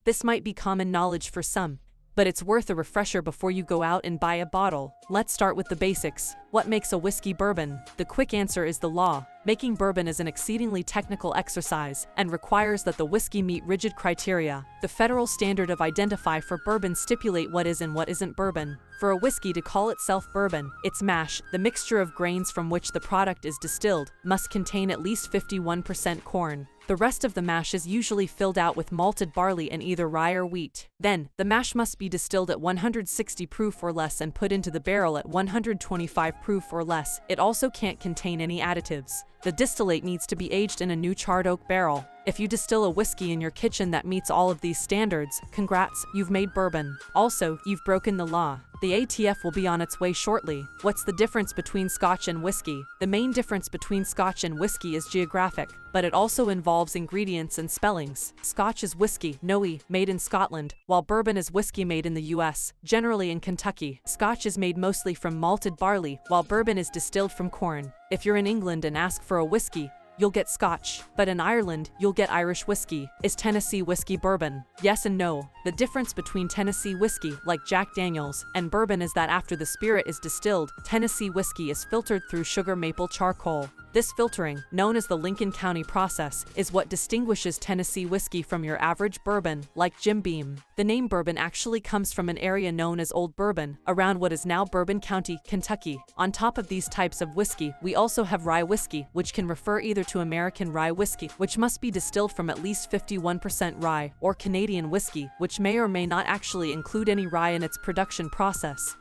This might be common knowledge for some, but it's worth a refresher before you go out and buy a bottle. Let's start with the basics. What makes a whiskey bourbon? The quick answer is the law. Making bourbon is an exceedingly technical exercise and requires that the whiskey meet rigid criteria. The federal standard of identify for bourbon stipulate what is and what isn't bourbon. For a whiskey to call itself bourbon, its mash, the mixture of grains from which the product is distilled, must contain at least 51% corn. The rest of the mash is usually filled out with malted barley and either rye or wheat. Then, the mash must be distilled at 160 proof or less and put into the barrel at 125 proof or less. It also can't contain any additives. The distillate needs to be aged in a new charred oak barrel. If you distill a whiskey in your kitchen that meets all of these standards, congrats, you've made bourbon. Also, you've broken the law. The ATF will be on its way shortly. What's the difference between Scotch and whiskey? The main difference between Scotch and whiskey is geographic, but it also involves ingredients and spellings. Scotch is whiskey, Noe, made in Scotland, while bourbon is whiskey made in the US, generally in Kentucky. Scotch is made mostly from malted barley, while bourbon is distilled from corn. If you're in England and ask for a whiskey, you'll get Scotch, but in Ireland, you'll get Irish whiskey. Is Tennessee whiskey bourbon? Yes and no. The difference between Tennessee whiskey, like Jack Daniels, and bourbon is that after the spirit is distilled, Tennessee whiskey is filtered through sugar maple charcoal. This filtering, known as the Lincoln County process, is what distinguishes Tennessee whiskey from your average bourbon, like Jim Beam. The name bourbon actually comes from an area known as Old Bourbon, around what is now Bourbon County, Kentucky. On top of these types of whiskey, we also have rye whiskey, which can refer either to American rye whiskey, which must be distilled from at least 51% rye, or Canadian whiskey, which may or may not actually include any rye in its production process.